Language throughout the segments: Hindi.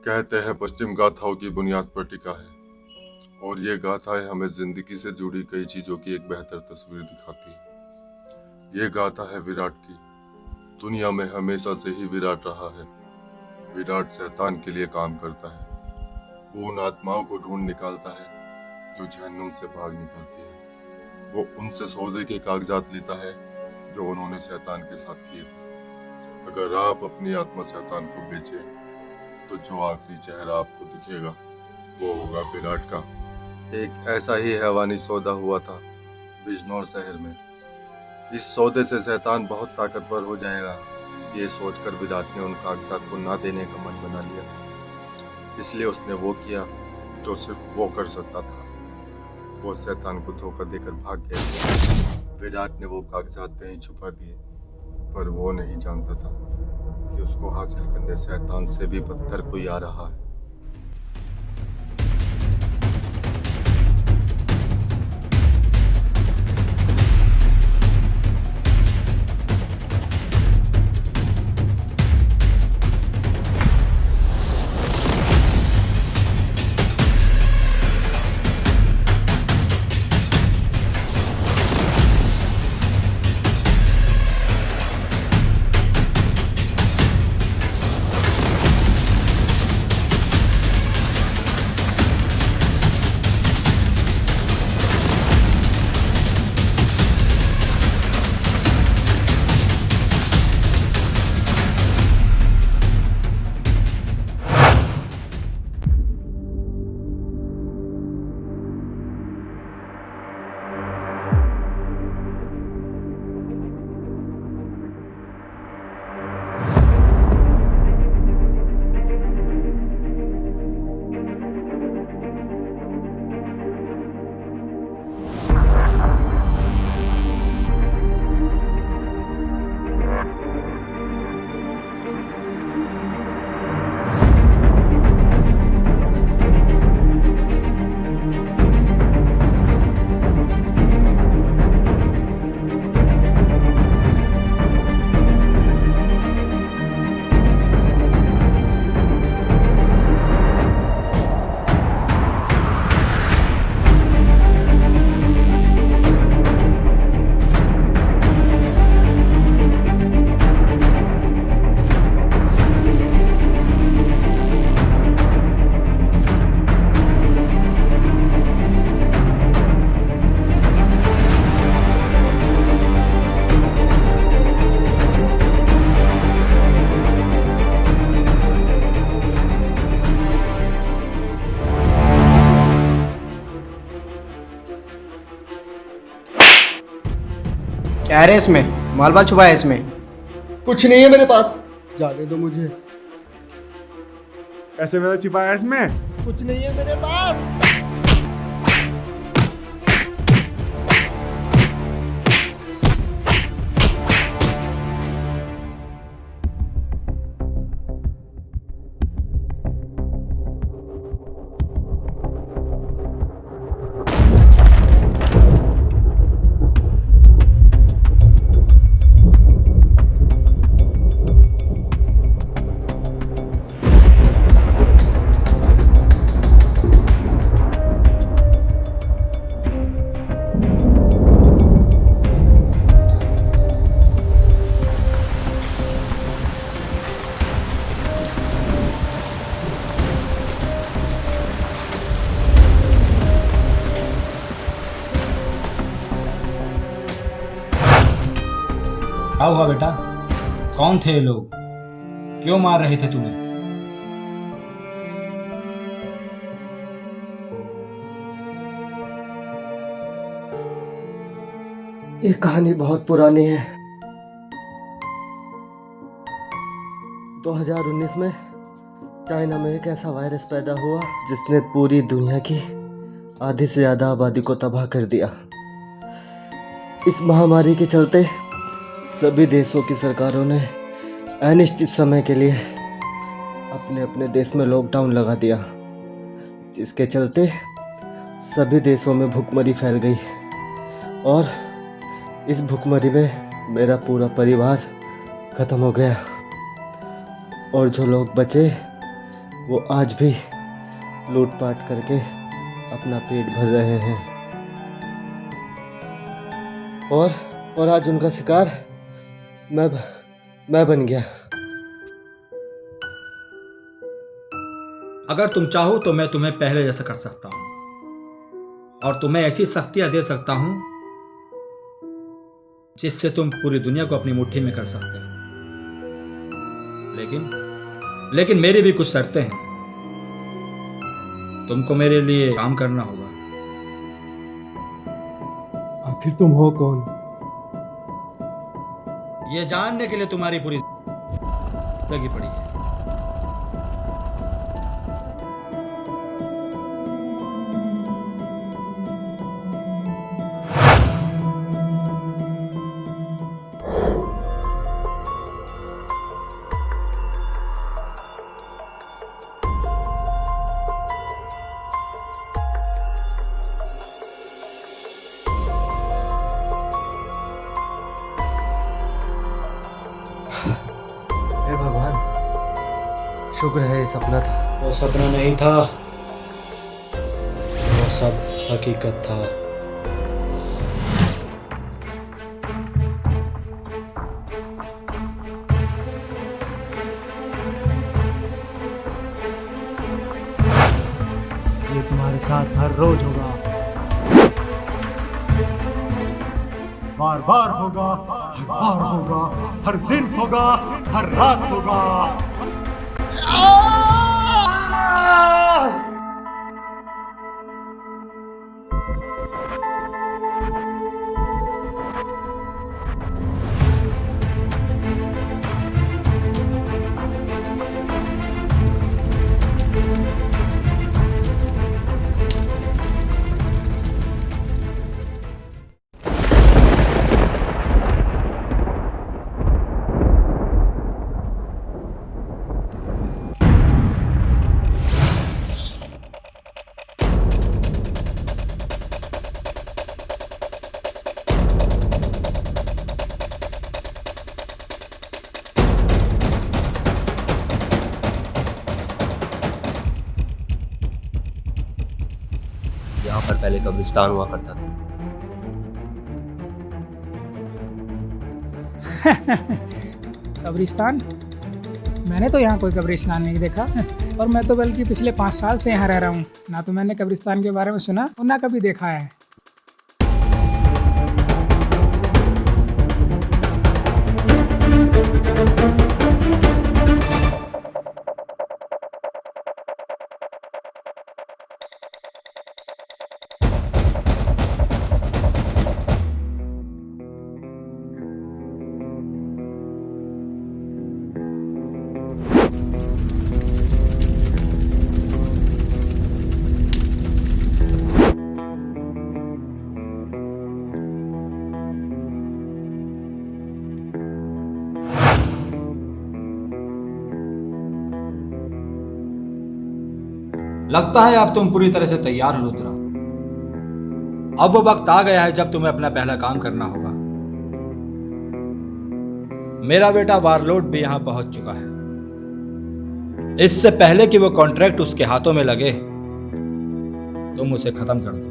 कहते हैं पश्चिम गाथाओं की बुनियाद पर टिका है और ये गाथाएं हमें जिंदगी से जुड़ी कई चीजों की एक बेहतर तस्वीर दिखाती है। ये गाथा है विराट की। दुनिया में हमेशा से ही विराट रहा है। विराट शैतान के लिए काम करता है। वो उन आत्माओं को ढूंढ निकालता है जो जहन्नुम से भाग निकलती है। वो उनसे सौदे के कागजात लेता है जो उन्होंने शैतान के साथ किए थे। अगर आप अपनी आत्मा शैतान को बेचे तो जो आखिरी चेहरा आपको दिखेगा वो होगा विराट का। एक ऐसा ही हैवानी सौदा हुआ था बिजनौर शहर में। इस सौदे से शैतान बहुत ताकतवर हो जाएगा, ये सोचकर विराट ने उन कागजात को ना देने का मन बना लिया। इसलिए उसने वो किया जो सिर्फ वो कर सकता था। वो शैतान को धोखा देकर भाग गया। विराट ने वो कागजात कहीं छुपा दिए, पर वो नहीं जानता था कि उसको हासिल करने शैतान से भी बदतर कोई आ रहा है। क्या है रे इसमें? मालवा छुपा है इसमें? कुछ नहीं है मेरे पास, जाने दो मुझे। ऐसे में छिपाया है इसमें? कुछ नहीं है मेरे पास। क्या हुआ बेटा? कौन थे ये लोग? क्यों मार रहे थे तुम्हें? ये कहानी बहुत पुरानी है। 2019 में चाइना में एक ऐसा वायरस पैदा हुआ जिसने पूरी दुनिया की आधी से ज़्यादा आबादी को तबाह कर दिया। इस महामारी के चलते सभी देशों की सरकारों ने अनिश्चित समय के लिए अपने अपने देश में लॉकडाउन लगा दिया, जिसके चलते सभी देशों में भूखमरी फैल गई और इस भूखमरी में मेरा पूरा परिवार ख़त्म हो गया और जो लोग बचे वो आज भी लूटपाट करके अपना पेट भर रहे हैं और आज उनका शिकार मैं बन गया। अगर तुम चाहो तो मैं तुम्हें पहले जैसा कर सकता हूं और तुम्हें ऐसी शक्तियां दे सकता हूं जिससे तुम पूरी दुनिया को अपनी मुट्ठी में कर सकते हो। लेकिन मेरी भी कुछ शर्तें हैं। तुमको मेरे लिए काम करना होगा। आखिर तुम हो कौन? ये जानने के लिए तुम्हारी पूरी लगी पड़ी है। हे भगवान, शुक्र है ये सपना था। वो सपना नहीं था, वो सब हकीकत था। ये तुम्हारे साथ हर रोज होगा, बार बार होगा, हर बार होगा, हर दिन होगा, हर रात होगा। यहाँ पर पहले कब्रिस्तान हुआ करता था। कब्रिस्तान? मैंने तो यहाँ कोई कब्रिस्तान नहीं देखा और मैं तो बल्कि पिछले 5 साल से यहाँ रह रहा हूँ। ना तो मैंने कब्रिस्तान के बारे में सुना और ना कभी देखा है। लगता है अब तुम पूरी तरह से तैयार हो रुद्रा। अब वो वक्त आ गया है जब तुम्हें अपना पहला काम करना होगा। मेरा बेटा वारलोड भी यहां पहुंच चुका है। इससे पहले कि वो कॉन्ट्रैक्ट उसके हाथों में लगे, तुम उसे खत्म कर दो,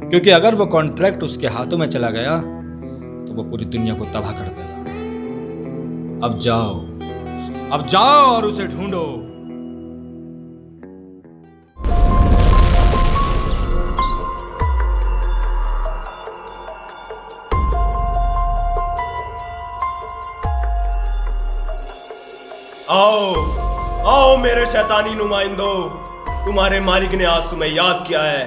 क्योंकि अगर वो कॉन्ट्रैक्ट उसके हाथों में चला गया तो वो पूरी दुनिया को तबाह कर देगा। अब जाओ और उसे ढूंढो। आओ मेरे शैतानी नुमाइंदो, तुम्हारे मालिक ने आज तुम्हें याद किया है।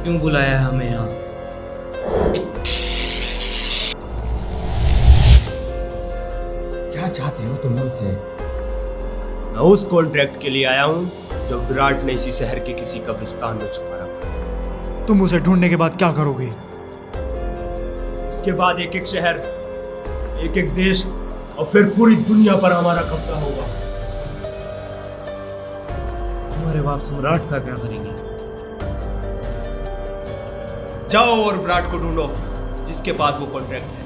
क्यों बुलाया हमें यहाँ? क्या चाहते हो तुम हमसे? मैं उस कॉन्ट्रैक्ट के लिए आया हूं जो विराट ने इसी शहर के किसी कब्रिस्तान में छुपा रखा। तुम उसे ढूंढने के बाद क्या करोगे? उसके बाद एक एक शहर, एक एक देश और फिर पूरी दुनिया पर हमारा कब्जा होगा। हमारे बाप सम्राट का क्या करेंगे? जाओ और विराट को ढूंढो। जिसके पास वो कॉन्ट्रैक्ट है।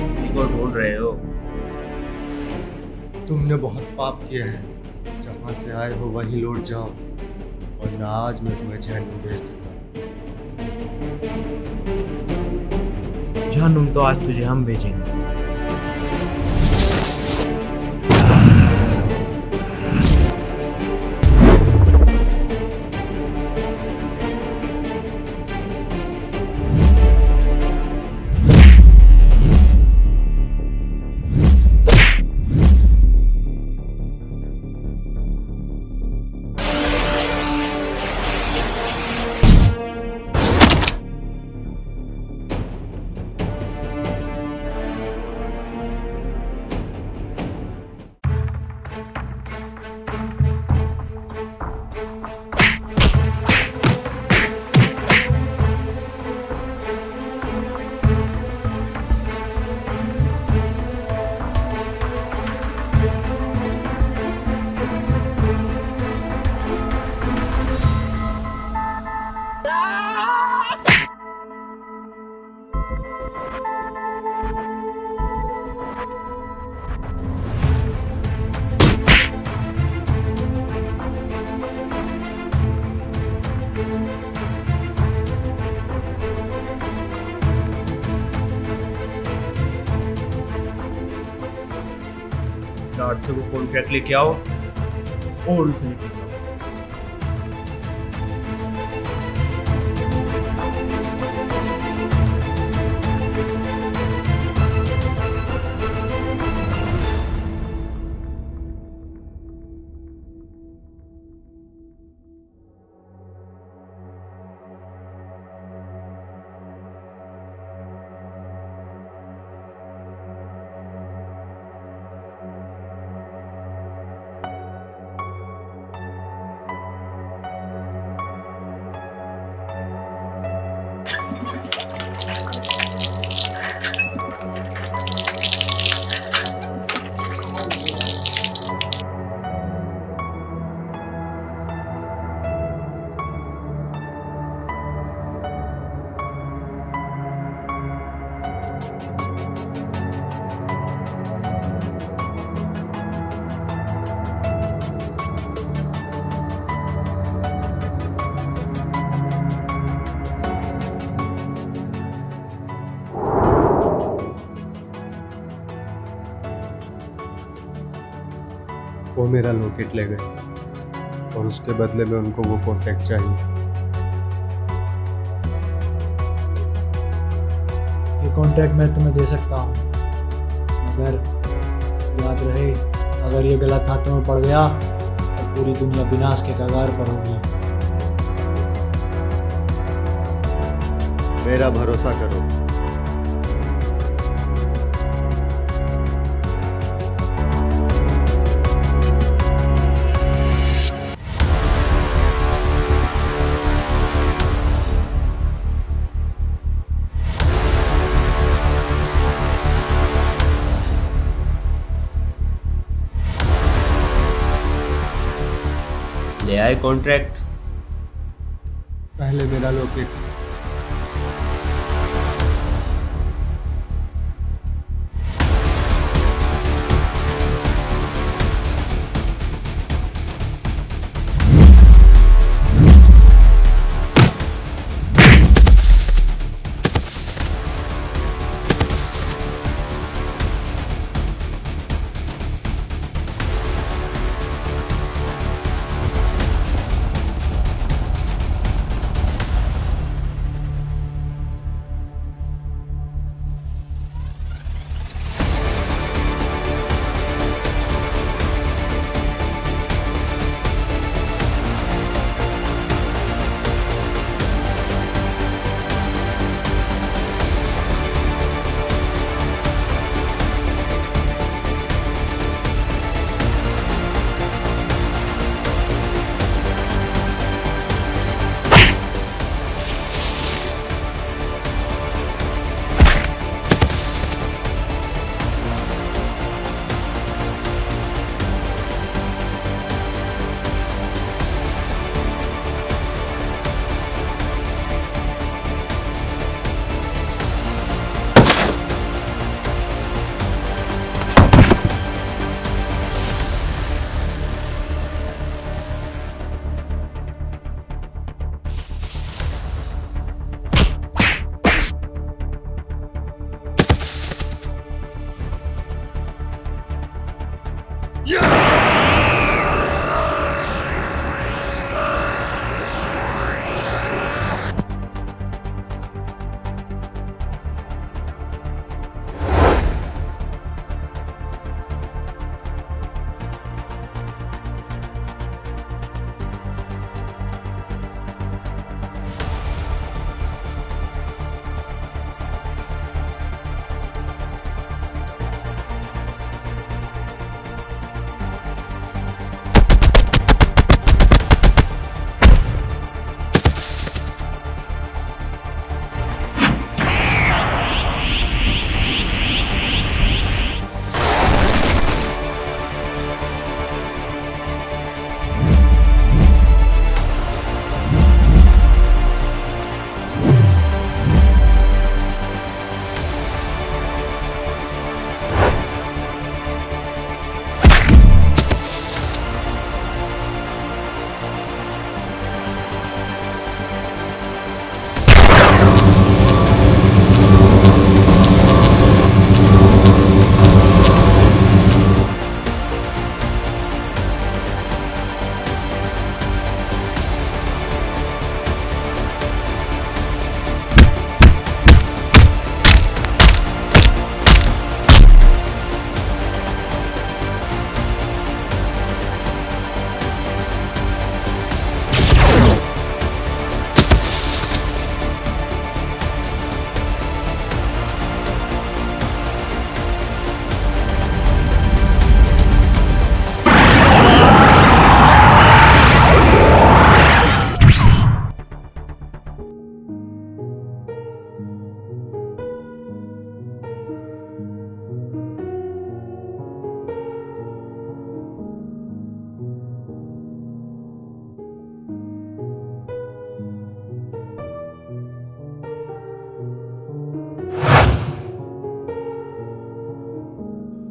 किसी को ढूंढ रहे हो? तुमने बहुत पाप किए हैं, जहाँ से आए हो वहीं लौट जाओ, वरना आज मैं तुम्हें जहन्नुम भेज दूंगा। जहन्नुम तो आज तुझे हम भेजेंगे। गार्ड से वो कॉन्ट्रैक्ट लेके आओ और उसे लेके आओ। वो मेरा लॉकेट ले गए और उसके बदले में उनको वो कॉन्ट्रैक्ट चाहिए। ये कॉन्ट्रैक्ट मैं तुम्हें दे सकता हूँ, मगर याद रहे, अगर ये गलत हाथों में पड़ गया तो पूरी दुनिया विनाश के कगार पर होगी। मेरा भरोसा करो। ले आए कॉन्ट्रैक्ट? पहले मेरा लॉकेट।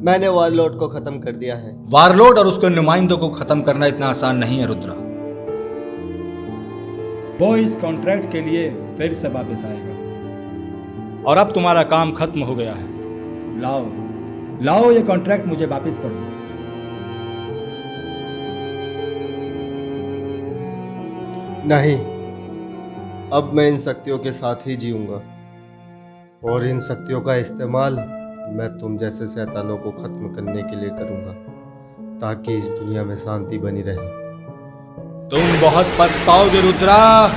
मैंने वॉरलॉर्ड को खत्म कर दिया है। वारलोड और उसके नुमाइंदों को खत्म करना इतना आसान नहीं है रुद्रा। वो इस कॉन्ट्रैक्ट के लिए फिर से वापस आएगा। और अब तुम्हारा काम खत्म हो गया है। लाओ लाओ ये कॉन्ट्रैक्ट मुझे वापस कर दो। नहीं, अब मैं इन शक्तियों के साथ ही जीऊंगा और इन शक्तियों का इस्तेमाल मैं तुम जैसे शैतानों को खत्म करने के लिए करूंगा ताकि इस दुनिया में शांति बनी रहे। तुम बहुत पछताओगे रुद्रा,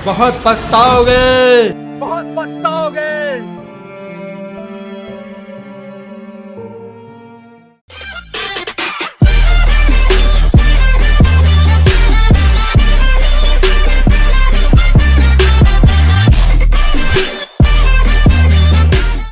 बहुत पछताओगे, बहुत पछताओगे।